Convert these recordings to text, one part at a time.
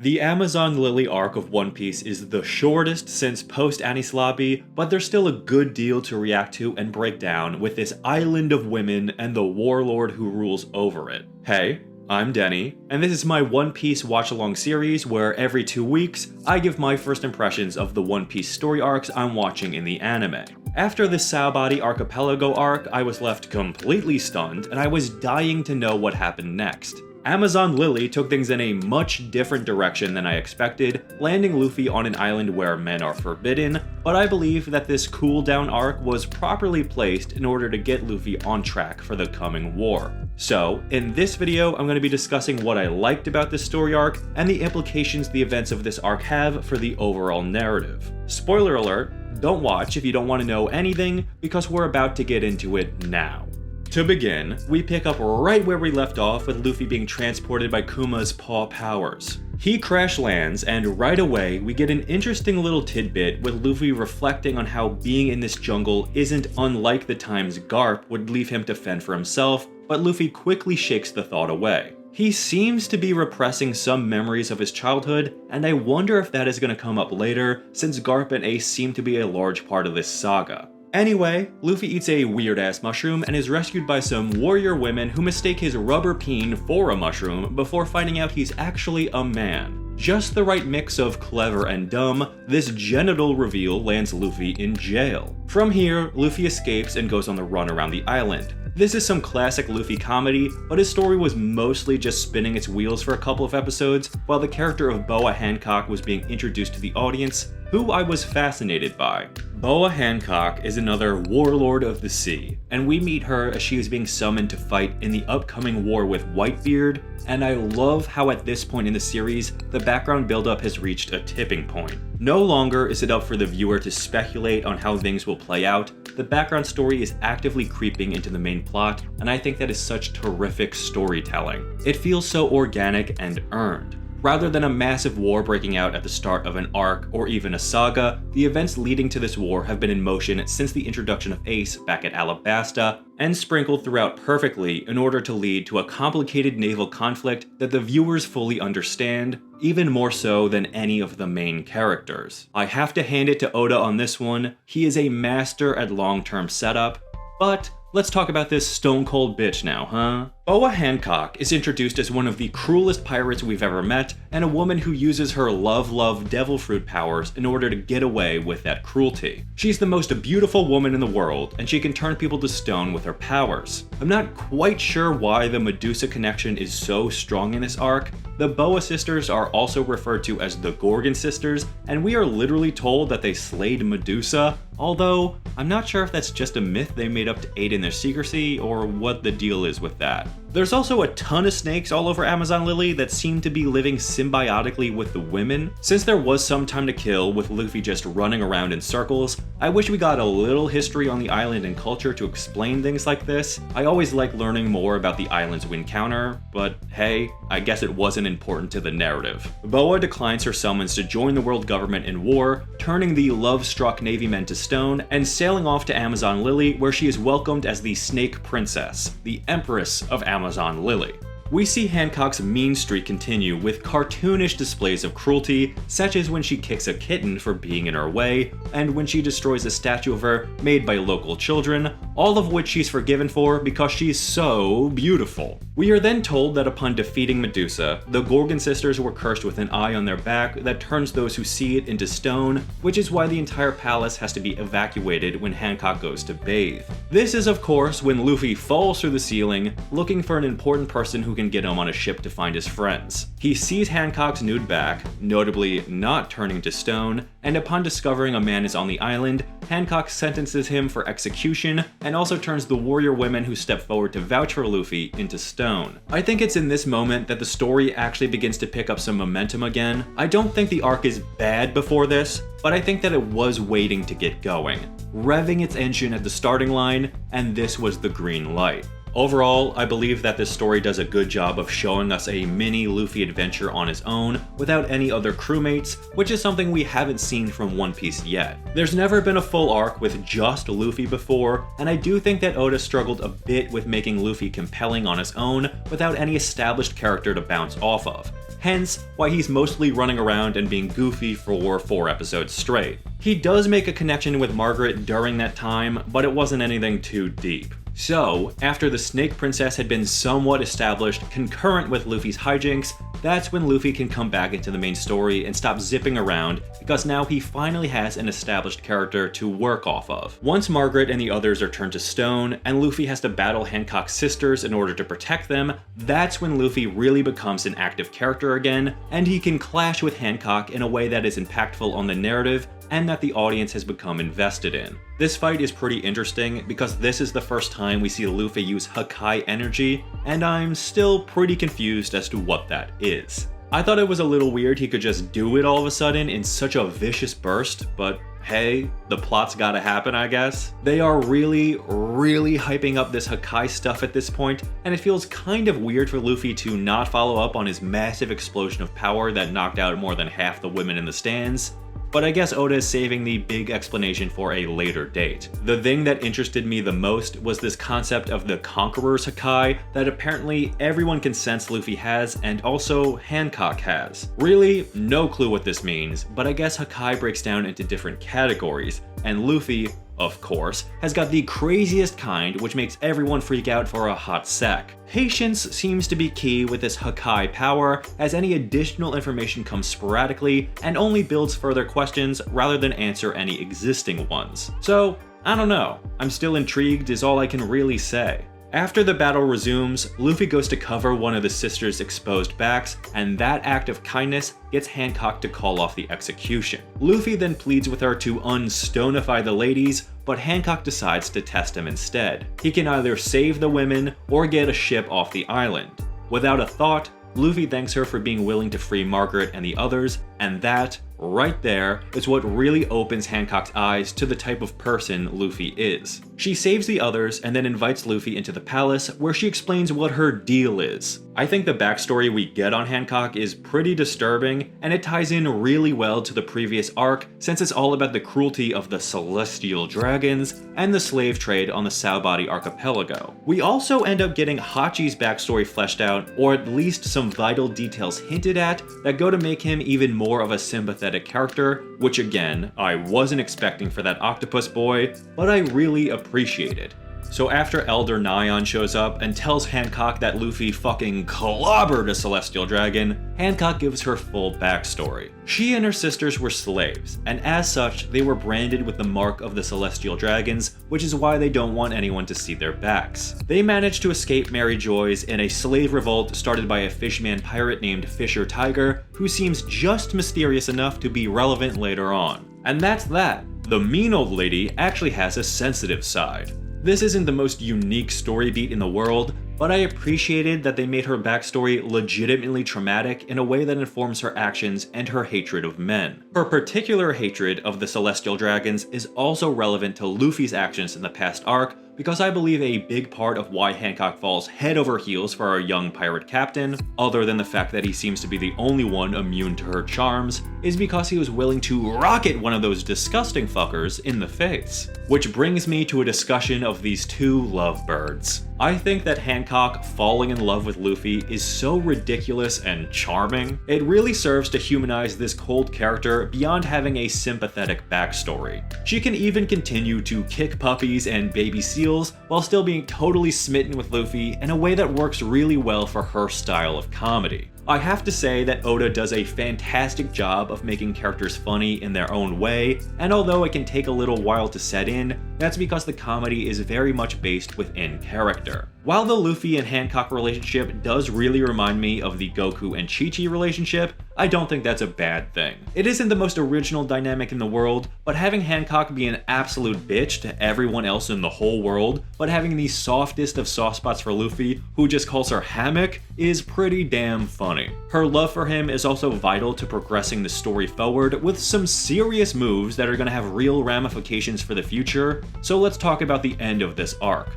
The Amazon Lily arc of One Piece is the shortest since post-Enies Lobby, but there's still a good deal to react to and break down with this island of women and the warlord who rules over it. Hey, I'm Denny, and this is my One Piece watch-along series where every 2 weeks, I give my first impressions of the One Piece story arcs I'm watching in the anime. After the Saobody Archipelago arc, I was left completely stunned, and I was dying to know what happened next. Amazon Lily took things in a much different direction than I expected, landing Luffy on an island where men are forbidden, but I believe that this cool-down arc was properly placed in order to get Luffy on track for the coming war. So, in this video, I'm going to be discussing what I liked about this story arc and the implications the events of this arc have for the overall narrative. Spoiler alert, don't watch if you don't want to know anything, because we're about to get into it now. To begin, we pick up right where we left off with Luffy being transported by Kuma's paw powers. He crash lands, and right away we get an interesting little tidbit with Luffy reflecting on how being in this jungle isn't unlike the times Garp would leave him to fend for himself, but Luffy quickly shakes the thought away. He seems to be repressing some memories of his childhood, and I wonder if that is going to come up later, since Garp and Ace seem to be a large part of this saga. Anyway, Luffy eats a weird-ass mushroom and is rescued by some warrior women who mistake his rubber peen for a mushroom before finding out he's actually a man. Just the right mix of clever and dumb, this genital reveal lands Luffy in jail. From here, Luffy escapes and goes on the run around the island. This is some classic Luffy comedy, but his story was mostly just spinning its wheels for a couple of episodes, while the character of Boa Hancock was being introduced to the audience, who I was fascinated by. Boa Hancock is another warlord of the sea, and we meet her as she is being summoned to fight in the upcoming war with Whitebeard, and I love how at this point in the series, the background buildup has reached a tipping point. No longer is it up for the viewer to speculate on how things will play out. The background story is actively creeping into the main plot, and I think that is such terrific storytelling. It feels so organic and earned. Rather than a massive war breaking out at the start of an arc or even a saga, the events leading to this war have been in motion since the introduction of Ace back at Alabasta, and sprinkled throughout perfectly in order to lead to a complicated naval conflict that the viewers fully understand, even more so than any of the main characters. I have to hand it to Oda on this one. He is a master at long-term setup, but let's talk about this stone cold bitch now, huh? Boa Hancock is introduced as one of the cruelest pirates we've ever met, and a woman who uses her love devil fruit powers in order to get away with that cruelty. She's the most beautiful woman in the world, and she can turn people to stone with her powers. I'm not quite sure why the Medusa connection is so strong in this arc. The Boa sisters are also referred to as the Gorgon sisters, and we are literally told that they slayed Medusa, although I'm not sure if that's just a myth they made up to aid in their secrecy, or what the deal is with that. There's also a ton of snakes all over Amazon Lily that seem to be living symbiotically with the women. Since there was some time to kill with Luffy just running around in circles, I wish we got a little history on the island and culture to explain things like this. I always like learning more about the island's wind counter, but hey, I guess it wasn't important to the narrative. Boa declines her summons to join the world government in war, turning the love-struck Navy men to stone, and sailing off to Amazon Lily, where she is welcomed as the Snake Princess, the Empress of Amazon Lily. We see Hancock's mean streak continue with cartoonish displays of cruelty, such as when she kicks a kitten for being in her way, and when she destroys a statue of her made by local children, all of which she's forgiven for because she's so beautiful. We are then told that upon defeating Medusa, the Gorgon sisters were cursed with an eye on their back that turns those who see it into stone, which is why the entire palace has to be evacuated when Hancock goes to bathe. This is of course when Luffy falls through the ceiling, looking for an important person who can get him on a ship to find his friends. He sees Hancock's nude back, notably not turning to stone, and upon discovering a man is on the island, Hancock sentences him for execution and also turns the warrior women who step forward to vouch for Luffy into stone. I think it's in this moment that the story actually begins to pick up some momentum again. I don't think the arc is bad before this, but I think that it was waiting to get going, revving its engine at the starting line, and this was the green light. Overall, I believe that this story does a good job of showing us a mini Luffy adventure on his own without any other crewmates, which is something we haven't seen from One Piece yet. There's never been a full arc with just Luffy before, and I do think that Oda struggled a bit with making Luffy compelling on his own without any established character to bounce off of. hence why he's mostly running around and being goofy for 4 episodes straight. He does make a connection with Margaret during that time, but it wasn't anything too deep. So, after the Snake Princess had been somewhat established concurrent with Luffy's hijinks, that's when Luffy can come back into the main story and stop zipping around, because now he finally has an established character to work off of. Once Margaret and the others are turned to stone, and Luffy has to battle Hancock's sisters in order to protect them, that's when Luffy really becomes an active character again, and he can clash with Hancock in a way that is impactful on the narrative and that the audience has become invested in. This fight is pretty interesting because this is the first time we see Luffy use Hakai energy, and I'm still pretty confused as to what that is. I thought it was a little weird he could just do it all of a sudden in such a vicious burst, but hey, the plot's gotta happen, I guess. They are really hyping up this Hakai stuff at this point, and it feels kind of weird for Luffy to not follow up on his massive explosion of power that knocked out more than half the women in the stands. But I guess Oda is saving the big explanation for a later date. The thing that interested me the most was this concept of the Conqueror's Hakai that apparently everyone can sense Luffy has and also Hancock has. Really, no clue what this means, but I guess Hakai breaks down into different categories, and Luffy, of course, has got the craziest kind, which makes everyone freak out for a hot sec. Patience seems to be key with this Hakai power, as any additional information comes sporadically and only builds further questions rather than answer any existing ones. So, I don't know. I'm still intrigued is all I can really say. After the battle resumes, Luffy goes to cover one of the sisters' exposed backs, and that act of kindness gets Hancock to call off the execution. Luffy then pleads with her to unstonify the ladies, but Hancock decides to test him instead. He can either save the women or get a ship off the island. Without a thought, Luffy thanks her for being willing to free Margaret and the others, and that, right there, is what really opens Hancock's eyes to the type of person Luffy is. She saves the others and then invites Luffy into the palace, where she explains what her deal is. I think the backstory we get on Hancock is pretty disturbing, and it ties in really well to the previous arc, since it's all about the cruelty of the Celestial Dragons and the slave trade on the Saobody Archipelago. We also end up getting Hachi's backstory fleshed out, or at least some vital details hinted at, that go to make him even more of a sympathetic character, which again, I wasn't expecting for that octopus boy, but I really appreciated. So after Elder Nyan shows up and tells Hancock that Luffy fucking clobbered a Celestial Dragon, Hancock gives her full backstory. She and her sisters were slaves, and as such, they were branded with the mark of the Celestial Dragons, which is why they don't want anyone to see their backs. They managed to escape Mary Joy's in a slave revolt started by a fishman pirate named Fisher Tiger, who seems just mysterious enough to be relevant later on. And that's that. The mean old lady actually has a sensitive side. This isn't the most unique story beat in the world, but I appreciated that they made her backstory legitimately traumatic in a way that informs her actions and her hatred of men. Her particular hatred of the Celestial Dragons is also relevant to Luffy's actions in the past arc, because I believe a big part of why Hancock falls head over heels for our young pirate captain, other than the fact that he seems to be the only one immune to her charms, is because he was willing to rocket one of those disgusting fuckers in the face. Which brings me to a discussion of these two lovebirds. I think that Hancock falling in love with Luffy is so ridiculous and charming. It really serves to humanize this cold character beyond having a sympathetic backstory. She can even continue to kick puppies and baby seals while still being totally smitten with Luffy in a way that works really well for her style of comedy. I have to say that Oda does a fantastic job of making characters funny in their own way, and although it can take a little while to set in, that's because the comedy is very much based within character. While the Luffy and Hancock relationship does really remind me of the Goku and Chi-Chi relationship, I don't think that's a bad thing. It isn't the most original dynamic in the world, but having Hancock be an absolute bitch to everyone else in the whole world, but having the softest of soft spots for Luffy, who just calls her Hammock, is pretty damn funny. Her love for him is also vital to progressing the story forward with some serious moves that are going to have real ramifications for the future, so let's talk about the end of this arc.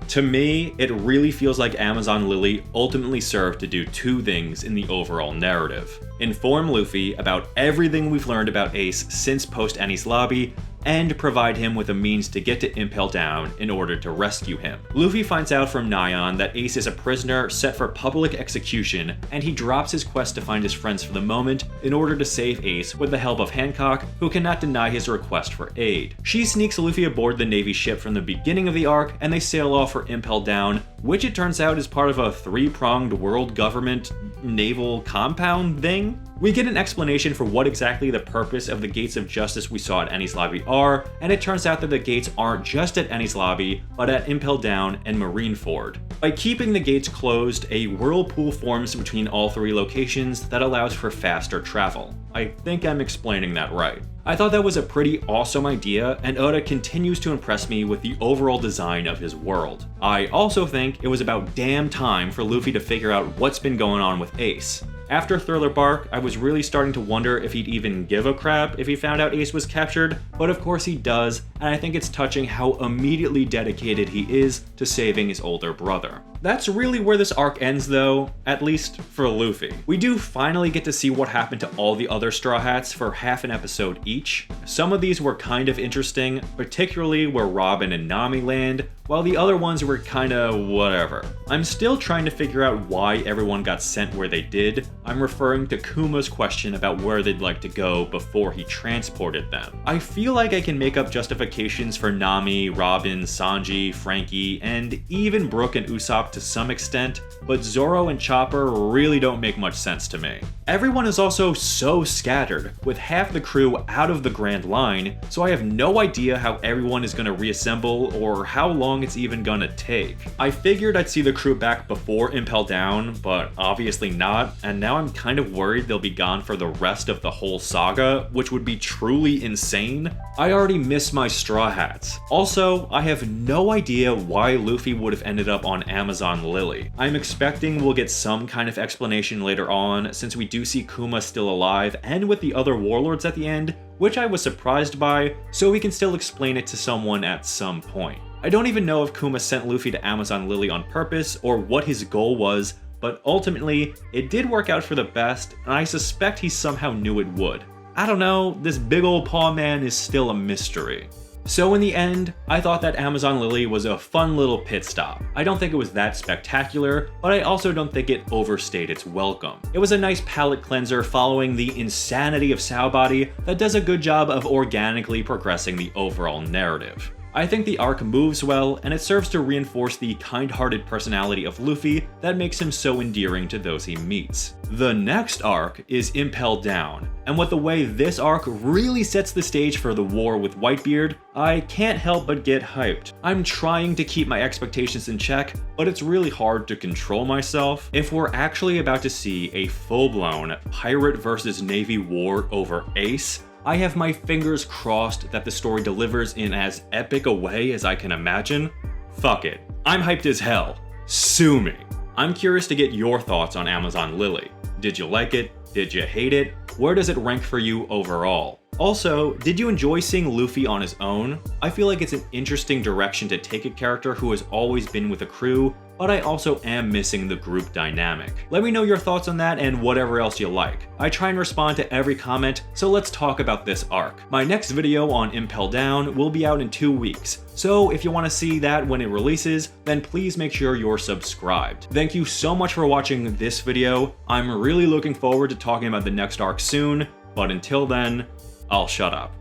To me, it really feels like Amazon Lily ultimately served to do two things in the overall narrative. Inform Luffy about everything we've learned about Ace since post Enies Lobby, and provide him with a means to get to Impel Down in order to rescue him. Luffy finds out from Nyan that Ace is a prisoner set for public execution, and he drops his quest to find his friends for the moment in order to save Ace with the help of Hancock, who cannot deny his request for aid. She sneaks Luffy aboard the Navy ship from the beginning of the arc, and they sail off for Impel Down, which it turns out is part of a three-pronged world government naval compound thing. We get an explanation for what exactly the purpose of the Gates of Justice we saw at Enies Lobby are, and it turns out that the gates aren't just at Enies Lobby, but at Impel Down and Marineford. By keeping the gates closed, a whirlpool forms between all three locations that allows for faster travel. I think I'm explaining that right. I thought that was a pretty awesome idea, and Oda continues to impress me with the overall design of his world. I also think it was about damn time for Luffy to figure out what's been going on with Ace. After Thriller Bark, I was really starting to wonder if he'd even give a crap if he found out Ace was captured, but of course he does, and I think it's touching how immediately dedicated he is to saving his older brother. That's really where this arc ends though, at least for Luffy. We do finally get to see what happened to all the other Straw Hats for half an episode each. Some of these were kind of interesting, particularly where Robin and Nami land, while the other ones were kinda whatever. I'm still trying to figure out why everyone got sent where they did. I'm referring to Kuma's question about where they'd like to go before he transported them. I feel like I can make up justifications for Nami, Robin, Sanji, Frankie, and even Brook and Usopp to some extent, but Zoro and Chopper really don't make much sense to me. Everyone is also so scattered, with half the crew out of the Grand Line, so I have no idea how everyone is gonna reassemble or how long it's even gonna take. I figured I'd see the crew back before Impel Down, but obviously not, and now I'm kind of worried they'll be gone for the rest of the whole saga, which would be truly insane. I already miss my Straw Hats. Also, I have no idea why Luffy would have ended up on Amazon Lily. I'm expecting we'll get some kind of explanation later on, since we do see Kuma still alive and with the other warlords at the end, which I was surprised by, so we can still explain it to someone at some point. I don't even know if Kuma sent Luffy to Amazon Lily on purpose or what his goal was, but ultimately, it did work out for the best, and I suspect he somehow knew it would. I don't know, this big old paw man is still a mystery. So in the end, I thought that Amazon Lily was a fun little pit stop. I don't think it was that spectacular, but I also don't think it overstayed its welcome. It was a nice palate cleanser following the insanity of Saobody that does a good job of organically progressing the overall narrative. I think the arc moves well, and it serves to reinforce the kind-hearted personality of Luffy that makes him so endearing to those he meets. The next arc is Impel Down, and with the way this arc really sets the stage for the war with Whitebeard, I can't help but get hyped. I'm trying to keep my expectations in check, but it's really hard to control myself. If we're actually about to see a full-blown pirate versus Navy war over Ace, I have my fingers crossed that the story delivers in as epic a way as I can imagine. Fuck it. I'm hyped as hell. Sue me. I'm curious to get your thoughts on Amazon Lily. Did you like it? Did you hate it? Where does it rank for you overall? Also, did you enjoy seeing Luffy on his own? I feel like it's an interesting direction to take a character who has always been with a crew, but I also am missing the group dynamic. Let me know your thoughts on that and whatever else you like. I try and respond to every comment, so let's talk about this arc. My next video on Impel Down will be out in 2 weeks, so if you want to see that when it releases, then please make sure you're subscribed. Thank you so much for watching this video. I'm really looking forward to talking about the next arc soon, but until then, I'll shut up.